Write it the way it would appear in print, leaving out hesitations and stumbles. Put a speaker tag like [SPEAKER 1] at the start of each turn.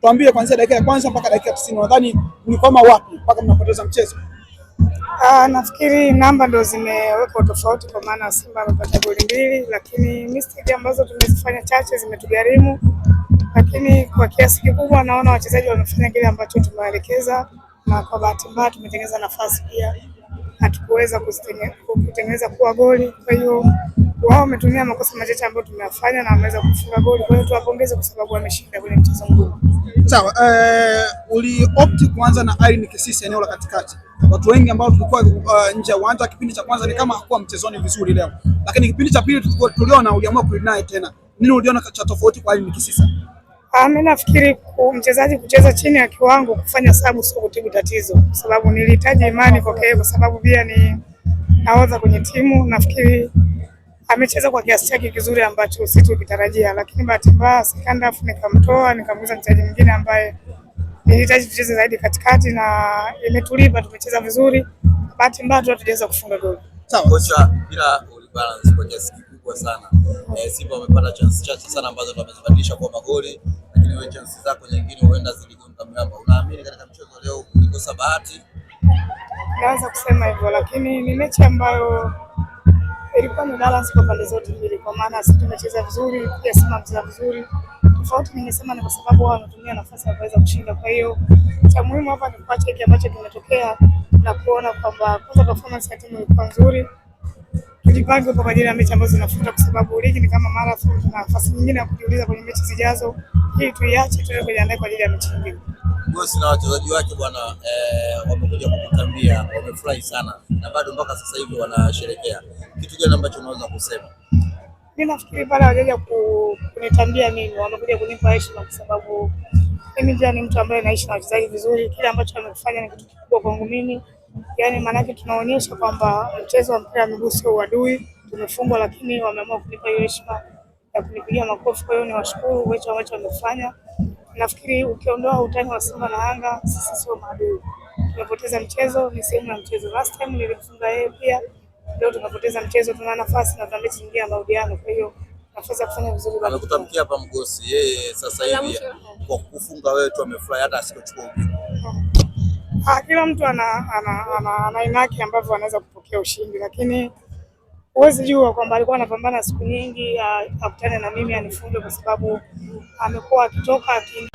[SPEAKER 1] tuambie kuanzia dakika ya kwanza mpaka dakika 90 nadhani mlikoma wapi mpaka mnapoteza mchezo?
[SPEAKER 2] Nafikiri namba ndo zimewekwa tofauti, kwa maana Simba amepata goli 2, lakini mistake ambazo tumezifanya chache zimetugharimu, lakini kwa kiasi kikubwa naona wachezaji wamefanya kile ambacho tumewaelekeza, na kwa bahati mbaya tumetengeneza nafasi pia hatukuweza kutengeneza kuwa goli. Kwa hiyo wao wametumia makosa machache ambayo tumeyafanya na wameweza kufunga goli. Kwa hiyo tuwapongeze kwa sababu wameshinda kwenye mchezo mgumu.
[SPEAKER 1] Sawa, uliopti kuanza na Irene Kisisi eneo la katikati. Watu wengi ambao tulikuwa nje ya uwanja kipindi cha kwanza ni kama hakuwa mchezoni vizuri leo, lakini kipindi cha pili tuliona uliamua kulinae tena. Nini uliona cha tofauti kwa Irene Kisisi?
[SPEAKER 2] Mimi nafikiri mchezaji kucheza chini ya kiwango, kufanya sabu sio kutibu tatizo, kwa sababu nilihitaji imani kwake, kwa sababu pia ni nahodha kwenye timu. Nafikiri amecheza kwa kiasi chake kizuri ambacho sisi tukitarajia, lakini bahati mbaya second half nikamtoa, nikamwingiza mchezaji mwingine ambaye nilihitaji tucheze zaidi katikati, na imetulipa, tumecheza vizuri. Bahati mbaya tu hatujaweza kufunga goli.
[SPEAKER 3] Sawa kocha, bila balance kwa kiasi kikubwa sana. Simba wamepata chance chache sana ambazo wamezibadilisha kwa magoli, lakini wewe chance zako nyingine huenda ziligonga mlamba. Unaamini katika mchezo leo ulikosa bahati?
[SPEAKER 2] Naweza kusema hivyo, lakini ni mechi ambayo ilikuwa ni balance kwa pande zote mbili, kwa maana sisi tumecheza vizuri, pia Simba amecheza vizuri. Tofauti ningesema ni kwa sababu wao wametumia nafasi ya kuweza kushinda. Kwa hiyo cha muhimu hapa ni kuacha hiki ambacho kimetokea na kuona kwamba kwanza performance ya timu ilikuwa nzuri. Tujipange kwa ajili ya mechi ambazo zinafuata, kwa sababu ligi ni kama marathon, na nafasi nyingine ya kujiuliza kwenye mechi zijazo, ili tuiache tuwe kujiandaa kwa ajili ya mechi nyingine.
[SPEAKER 3] Bosi na wachezaji wake bwana, wamekuja kukutambia, wamefurahi sana na bado mpaka sasa hivi wanasherehekea. Kitu gani ambacho unaweza kusema?
[SPEAKER 2] Mimi nafikiri pale hawajaja kunitambia mimi, wamekuja kunipa heshima, kwa sababu mimi pia ni mtu ambaye naishi na wachezaji vizuri. Kile ambacho wamefanya ni kitu kikubwa kwangu mimi. Yaani maana yake tunaonyesha kwamba mchezo wa mpira wa miguu sio uadui. Tumefungwa lakini wameamua kunipa hiyo heshima ya kunipigia makofi. Kwa hiyo ni washukuru kwa hicho ambacho wamefanya. Nafikiri ukiondoa utani wa Simba na Yanga, sisi sio maadui. Tumepoteza mchezo, ni sehemu ya mchezo. Last time nilifunga yeye pia. Leo tumepoteza mchezo, tuna nafasi na tuna mechi nyingine ya marudiano. Kwa hiyo nafasi ya kufanya vizuri bado.
[SPEAKER 3] Amekutamkia hapa Mgosi, yeye sasa hivi kwa kufunga wewe tu amefurahi hata asikochukua ubingwa.
[SPEAKER 2] Kila mtu ana aina yake ambavyo anaweza kupokea ushindi, lakini huwezi jua kwamba alikuwa anapambana siku nyingi akutane na mimi anifunge, kwa sababu amekuwa akitoka akiingia